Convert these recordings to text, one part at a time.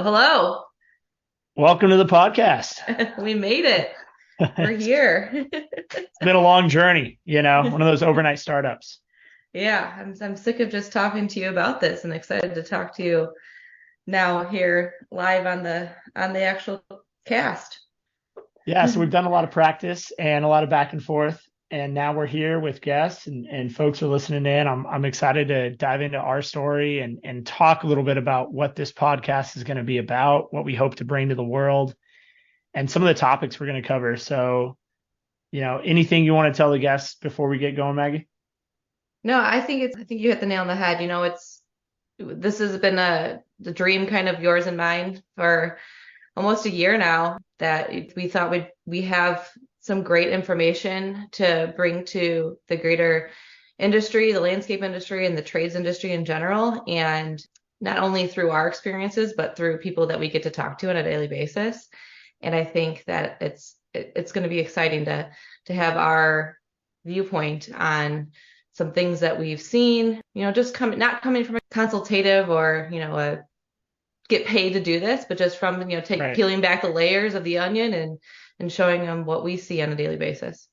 Well, Welcome to the podcast. hello. We made it. We're It's here. been a long journey, one of those overnight startups. Yeah, I'm sick of just talking to you about this and excited to talk to you now here live on the actual cast. Yeah, so we've done a lot of practice and a lot of back and forth, and now we're here with guests and folks are listening in. I'm excited to dive into our story and talk a little bit about what this podcast is going to be about, what we hope to bring to the world, and some of the topics we're going to cover. So, anything you want to tell the guests before we get going, Maggie? No, I think you hit the nail on the head. This has been the dream kind of yours and mine for almost a year now that we thought we have some great information to bring to the greater industry, the landscape industry, and the trades industry in general. And not only through our experiences, but through people that we get to talk to on a daily basis. And I think that it's going to be exciting to have our viewpoint on some things that we've seen, just not coming from a consultative or, a get paid to do this, but just from, Right. peeling back the layers of the onion and showing them what we see on a daily basis.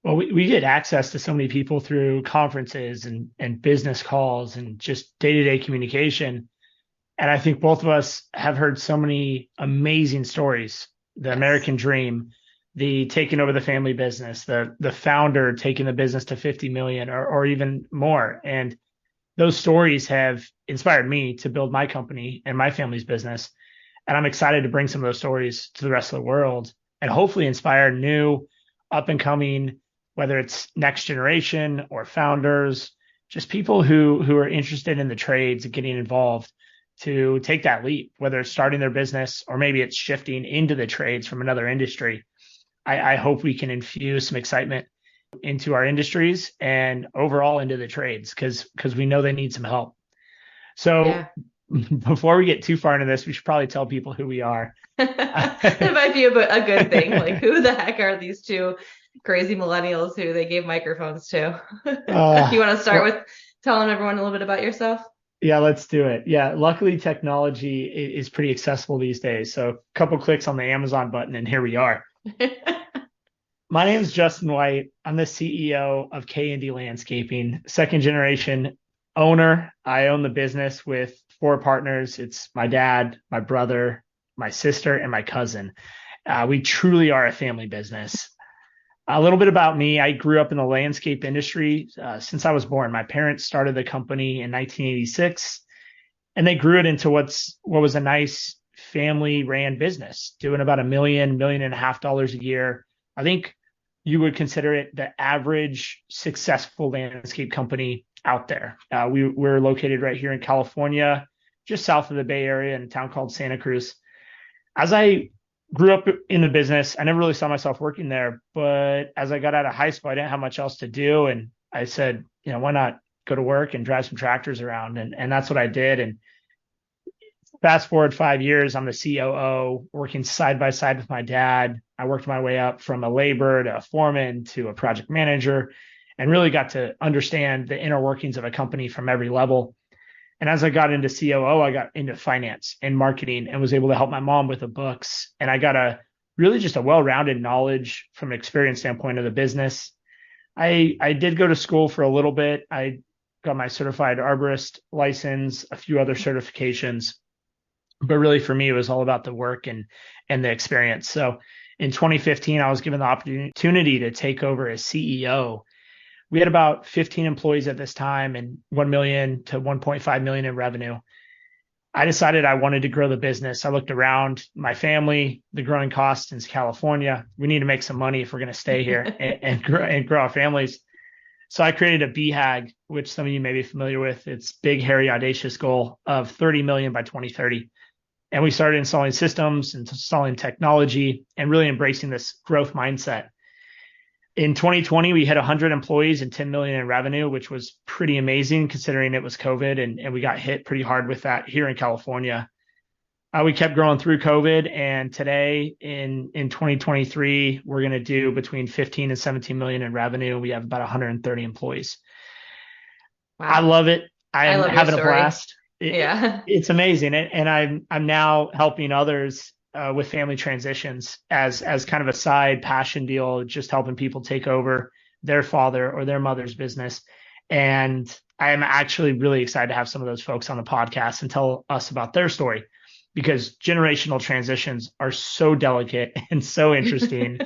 Well, we get access to so many people through conferences and business calls and just day-to-day communication. And I think both of us have heard so many amazing stories. The Yes. American dream, the taking over the family business, the founder taking the business to 50 million or even more. And those stories have inspired me to build my company and my family's business. And I'm excited to bring some of those stories to the rest of the world and hopefully inspire new up and coming, whether it's next generation or founders, just people who are interested in the trades and getting involved to take that leap, whether it's starting their business or maybe it's shifting into the trades from another industry. I hope we can infuse some excitement into our industries and overall into the trades because we know they need some help. So Yeah. before we get too far into this, we should probably tell people who we are. That might be a good thing. Like, who the heck are these two crazy millennials who they gave microphones to? You want to start well, with telling everyone a little bit about yourself? yeah, let's do it. Yeah, luckily technology is pretty accessible these days. So a couple clicks on the Amazon button and here we are. My name is Justin White. I'm the CEO of K&D Landscaping, second generation owner. I own the business with four partners. It's my dad, my brother, my sister, and my cousin. We truly are a family business. A little bit about me. I grew up in the landscape industry since I was born. My parents started the company in 1986, and they grew it into what was a nice family ran business, doing about million and a half dollars a year. I think you would consider it the average successful landscape company out there. We're located right here in California, just south of the Bay Area in a town called Santa Cruz. As I grew up in the business, I never really saw myself working there. But as I got out of high school, I didn't have much else to do. And I said, why not go to work and drive some tractors around? And that's what I did. And fast forward 5 years, I'm the COO working side by side with my dad. I worked my way up from a laborer to a foreman to a project manager and really got to understand the inner workings of a company from every level. And as I got into COO, I got into finance and marketing and was able to help my mom with the books. And I got just a well-rounded knowledge from an experience standpoint of the business. I did go to school for a little bit. I got my certified arborist license, a few other certifications, but really for me, it was all about the work and the experience. So in 2015, I was given the opportunity to take over as CEO. We had about 15 employees at this time and 1 million to 1.5 million in revenue. I decided I wanted to grow the business. I looked around my family, the growing costs in California. We need to make some money if we're going to stay here and grow our families. So I created a BHAG, which some of you may be familiar with. It's big, hairy, audacious goal of 30 million by 2030. And we started installing systems, installing technology, and really embracing this growth mindset. In 2020, we hit 100 employees and 10 million in revenue, which was pretty amazing considering it was COVID and we got hit pretty hard with that here in California. We kept growing through COVID, and today in 2023, we're going to do between 15 and 17 million in revenue. We have about 130 employees. I Wow. love it. I I am love your having a story. blast. Yeah. It's amazing. And I'm now helping others with family transitions as kind of a side passion deal, just helping people take over their father or their mother's business. And I am actually really excited to have some of those folks on the podcast and tell us about their story, because generational transitions are so delicate and so interesting.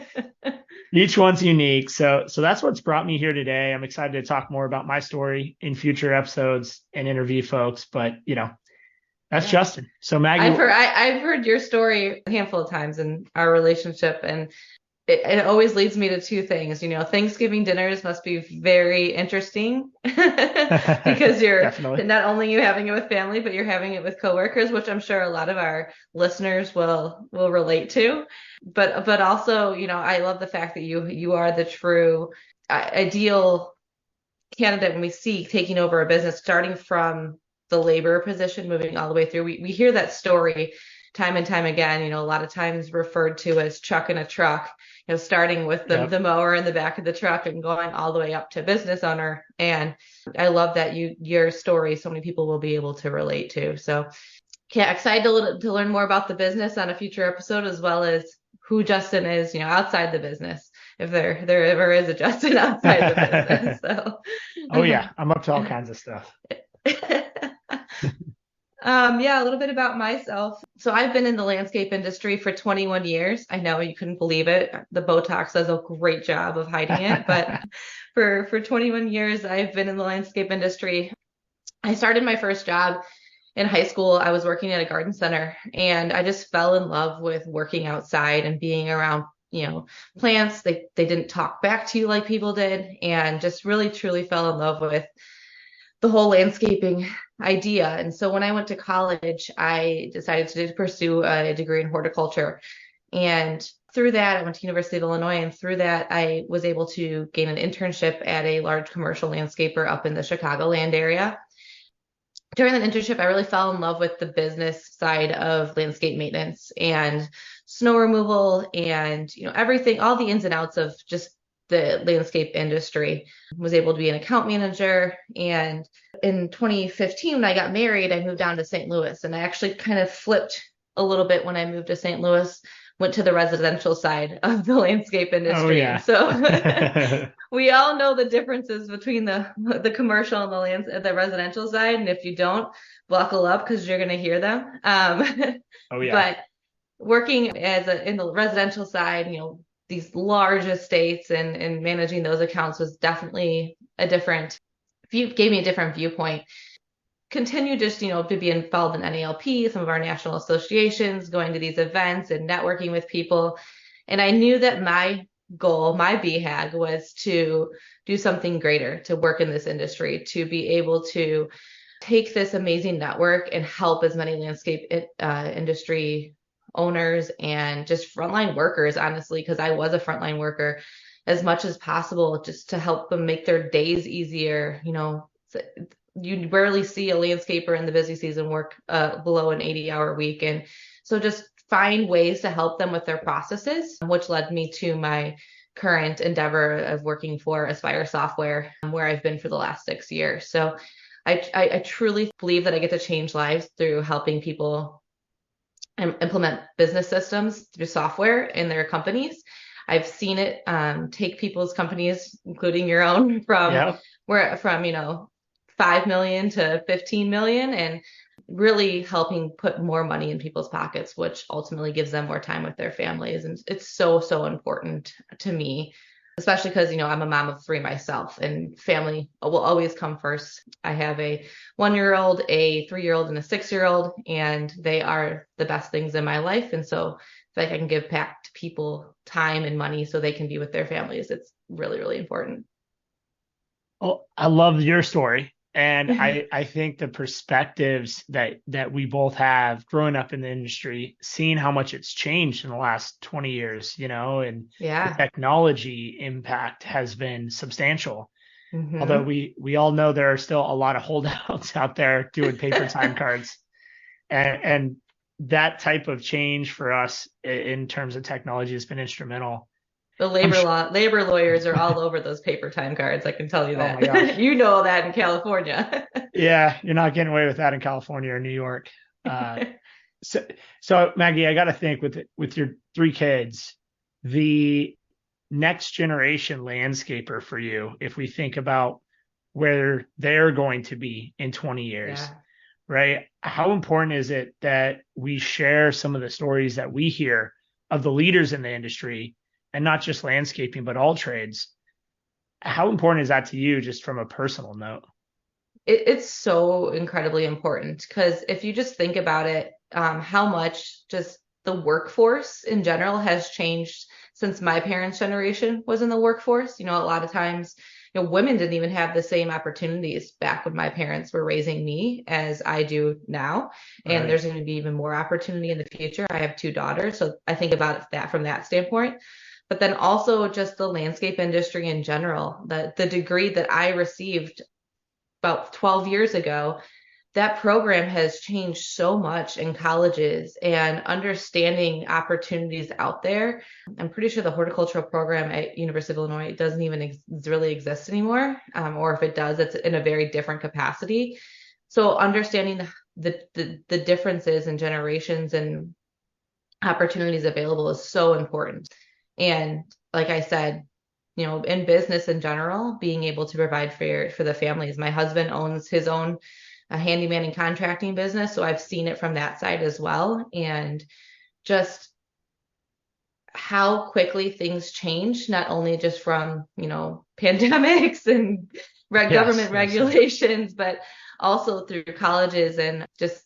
Each one's unique. So that's what's brought me here today. I'm excited to talk more about my story in future episodes and interview folks. But that's Yeah. Justin. So Maggie, I've heard your story a handful of times in our relationship, and it always leads me to two things. Thanksgiving dinners must be very interesting because you're definitely. not only you having it with family, but you're having it with coworkers, which I'm sure a lot of our listeners will relate to. But also, I love the fact that you are the true ideal candidate when we see taking over a business, starting from the labor position, moving all the way through. We hear that story time and time again, a lot of times referred to as chuck in a truck, starting with the mower in the back of the truck and going all the way up to business owner. And I love that your story, so many people will be able to relate to. So yeah, excited to learn more about the business on a future episode, as well as who Justin is, outside the business, if there ever is a Justin outside the business. So Oh yeah, I'm up to all kinds of stuff. Yeah, a little bit about myself. So I've been in the landscape industry for 21 years. I know you couldn't believe it. The Botox does a great job of hiding it, but for 21 years, I've been in the landscape industry. I started my first job in high school. I was working at a garden center, and I just fell in love with working outside and being around, plants. They didn't talk back to you like people did, and just really truly fell in love with the whole landscaping idea. And so when I went to college, I decided to pursue a degree in horticulture. And through that, I went to University of Illinois, and through that, I was able to gain an internship at a large commercial landscaper up in the Chicagoland area. During that internship, I really fell in love with the business side of landscape maintenance and snow removal and, everything, all the ins and outs of just the landscape industry. Was able to be an account manager. And in 2015, when I got married, I moved down to St. Louis, and I actually kind of flipped a little bit when I moved to St. Louis, went to the residential side of the landscape industry. Oh yeah. So we all know the differences between the commercial and the residential side. And if you don't, buckle up because you're going to hear them. Oh yeah. But working in the residential side, these large estates and managing those accounts was definitely gave me a different viewpoint. Continue just, to be involved in NALP, some of our national associations, going to these events and networking with people. And I knew that my goal, my BHAG, was to do something greater, to work in this industry, to be able to take this amazing network and help as many landscape industry owners and just frontline workers, honestly, because I was a frontline worker, as much as possible, just to help them make their days easier. You rarely see a landscaper in the busy season work below an 80-hour week. And so just find ways to help them with their processes, which led me to my current endeavor of working for Aspire Software, where I've been for the last 6 years. So I truly believe that I get to change lives through helping people implement business systems through software in their companies. I've seen it take people's companies, including your own, from 5 million to 15 million, and really helping put more money in people's pockets, which ultimately gives them more time with their families. And it's so, so important to me, especially because, I'm a mom of 3 myself, and family will always come first. I have a 1-year-old, a 3-year-old, and a 6-year-old, and they are the best things in my life. And so if I can give back to people time and money so they can be with their families, it's really, really important. Well, I love your story. And I think the perspectives that we both have growing up in the industry, seeing how much it's changed in the last 20 years, and the technology impact has been substantial. Mm-hmm. Although we all know there are still a lot of holdouts out there doing paper time cards. And that type of change for us in terms of technology has been instrumental. The I'm sure. labor lawyers are all over those paper time cards. I can tell you Oh my that. gosh. You know that in California. Yeah, you're not getting away with that in California or New York. Uh, so, so Maggie, I got to think with your three kids, the next generation landscaper for you, if we think about where they're going to be in 20 years, Yeah. right? How important is it that we share some of the stories that we hear of the leaders in the industry and not just landscaping, but all trades? How important is that to you, just from a personal note? It's so incredibly important because if you just think about it, how much just the workforce in general has changed since my parents' generation was in the workforce. You know, a lot of times, women didn't even have the same opportunities back when my parents were raising me as I do now. And Right. there's going to be even more opportunity in the future. I have two daughters, so I think about that from that standpoint. But then also just the landscape industry in general, the degree that I received about 12 years ago, that program has changed so much in colleges and understanding opportunities out there. I'm pretty sure the horticultural program at University of Illinois doesn't even really exist anymore, or if it does, it's in a very different capacity. So understanding the differences in generations and opportunities available is so important. And like I said, in business in general, being able to provide for the families. My husband owns his own handyman and contracting business, so I've seen it from that side as well. And just how quickly things change, not only just from, pandemics and Yes, government yes, yes. regulations, but also through colleges and just,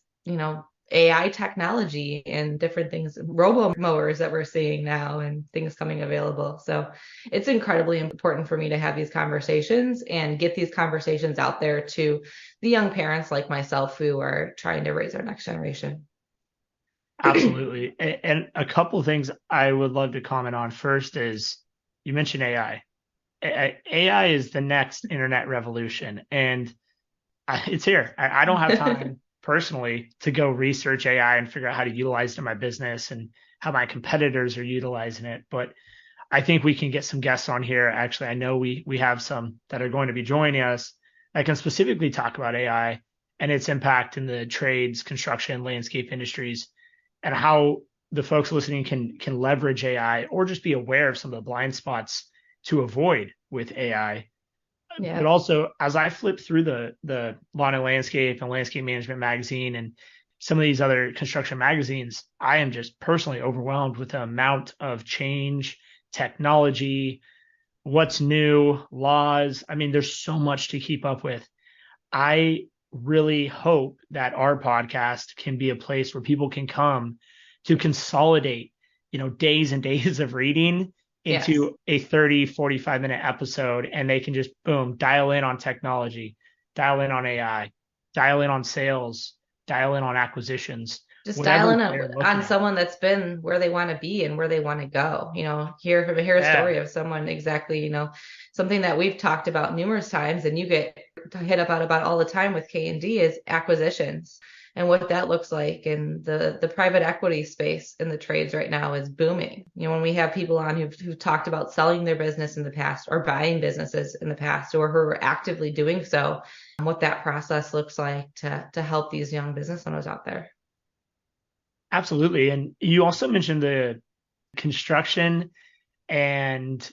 AI technology and different things, robo mowers that we're seeing now and things coming available. So it's incredibly important for me to have these conversations and get these conversations out there to the young parents like myself who are trying to raise our next generation. Absolutely. And a couple of things I would love to comment on. First is you mentioned AI. AI is the next internet revolution, and it's here. I don't have time personally to go research AI and figure out how to utilize it in my business and how my competitors are utilizing it. But I think we can get some guests on here. Actually, I know we have some that are going to be joining us that can specifically talk about AI and its impact in the trades, construction, landscape industries, and how the folks listening can leverage AI or just be aware of some of the blind spots to avoid with AI. But Yeah. also, as I flip through the Lawn and Landscape and Landscape Management magazine and some of these other construction magazines, I am just personally overwhelmed with the amount of change, technology, what's new, laws. I mean, there's so much to keep up with. I really hope that our podcast can be a place where people can come to consolidate, days and days of reading Yes. into a 30, 45-minute episode, and they can just boom, dial in on technology, dial in on AI, dial in on sales, dial in on acquisitions, Just whatever dialing they're on looking at. someone that's been where they want to be and where they want to go. Hear a Yeah, story of someone exactly, something that we've talked about numerous times and you get hit up about all the time with K&D is acquisitions and what that looks like. And the private equity space in the trades right now is booming. When we have people on who've talked about selling their business in the past or buying businesses in the past or who are actively doing so, what that process looks like to help these young business owners out there. absolutely. And you also mentioned the construction and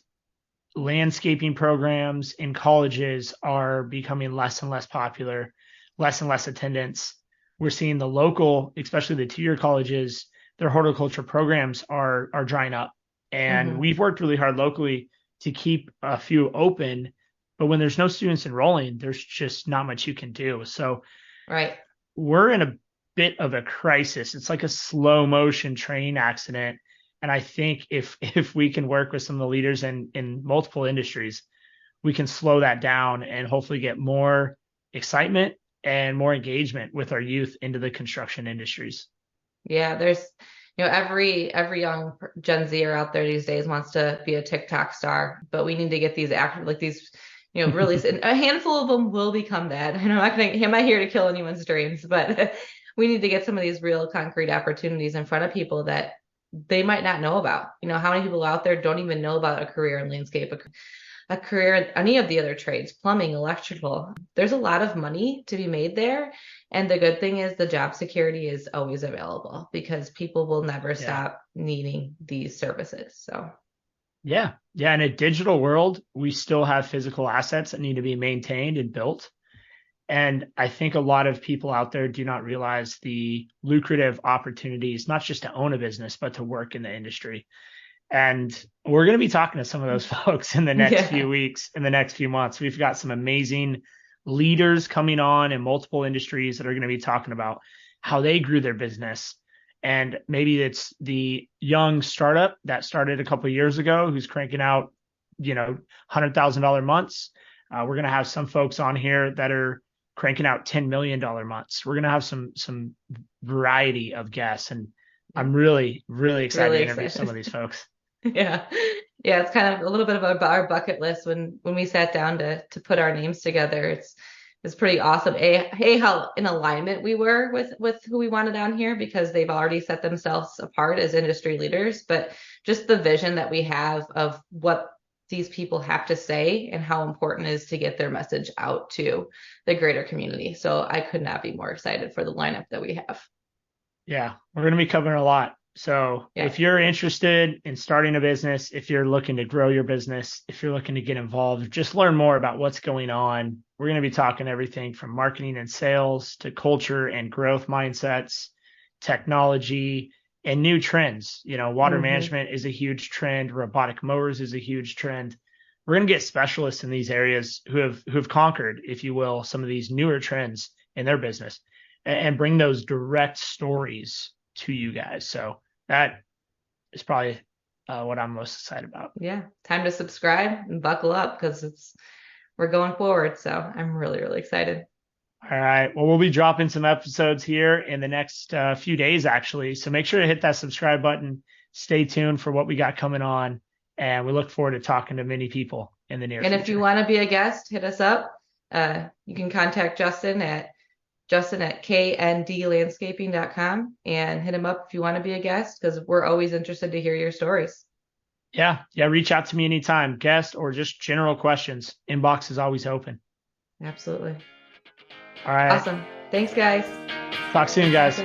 landscaping programs in colleges are becoming less and less popular, less and less attendance. We're seeing the local, especially the two-year colleges, their horticulture programs are drying up. And Hmm. we've worked really hard locally to keep a few open, but when there's no students enrolling, there's just not much you can do. So Right. we're in a bit of a crisis. It's like a slow motion train accident. And I think if we can work with some of the leaders in multiple industries, we can slow that down and hopefully get more excitement and more engagement with our youth into the construction industries. Yeah, there's, every young Gen Zer out there these days wants to be a TikTok star, but we need to get these active, like these, really, and a handful of them will become that. And I'm not here to kill anyone's dreams, but we need to get some of these real concrete opportunities in front of people that they might not know about. How many people out there don't even know about a career in landscape, a career in any of the other trades, plumbing, electrical. There's a lot of money to be made there. And the good thing is the job security is always available because people will never stop needing these services. So yeah. In a digital world, we still have physical assets that need to be maintained and built. And I think a lot of people out there do not realize the lucrative opportunities, not just to own a business, but to work in the industry. And we're going to be talking to some of those folks in the next few weeks, in the next few months. We've got some amazing leaders coming on in multiple industries that are going to be talking about how they grew their business. And maybe it's the young startup that started a couple of years ago who's cranking out, $100,000 months. We're going to have some folks on here that are cranking out $10 million months. We're going to have some variety of guests, and I'm really, really excited to interview some of these folks. Yeah. It's kind of a little bit of our bucket list when we sat down to put our names together. It's pretty awesome. How in alignment we were with who we wanted down here, because they've already set themselves apart as industry leaders, but just the vision that we have of what these people have to say and how important it is to get their message out to the greater community. So I could not be more excited for the lineup that we have. Yeah, we're going to be covering a lot. So if you're interested in starting a business, if you're looking to grow your business, if you're looking to get involved, just learn more about what's going on. We're going to be talking everything from marketing and sales to culture and growth mindsets, technology, and new trends. Water management is a huge trend. Robotic mowers is a huge trend. We're going to get specialists in these areas who have conquered, if you will, some of these newer trends in their business and bring those direct stories to you guys. So that is probably what I'm most excited about. Yeah. Time to subscribe and buckle up because we're going forward. So I'm really, really excited. All right. Well, we'll be dropping some episodes here in the next few days, actually. So make sure to hit that subscribe button. Stay tuned for what we got coming on. And we look forward to talking to many people in the near future. And if you want to be a guest, hit us up. You can contact Justin at kndlandscaping.com and hit him up if you want to be a guest, because we're always interested to hear your stories. Yeah. Reach out to me anytime, guest or just general questions. Inbox is always open. Absolutely. All right. Awesome. Thanks, guys. Talk soon, guys.